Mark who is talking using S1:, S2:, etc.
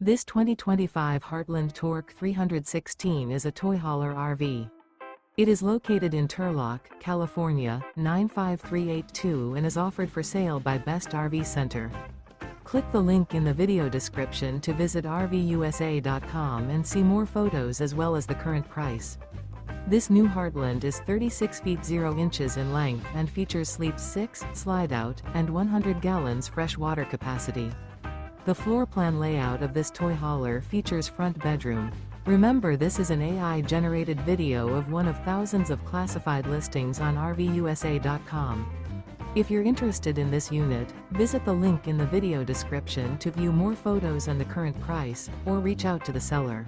S1: This 2025 Heartland Torque 316 is a toy hauler RV. It is located in Turlock, California, 95382 and is offered for sale by Best RV Center. Click the link in the video description to visit RVUSA.com and see more photos as well as the current price. This new Heartland is 36 feet 0 inches in length and features Sleep 6, Slideout, and 100 gallons fresh water capacity. The floor plan layout of this toy hauler features front bedroom. Remember, this is an AI-generated video of one of thousands of classified listings on RVUSA.com. If you're interested in this unit, visit the link in the video description to view more photos and the current price, or reach out to the seller.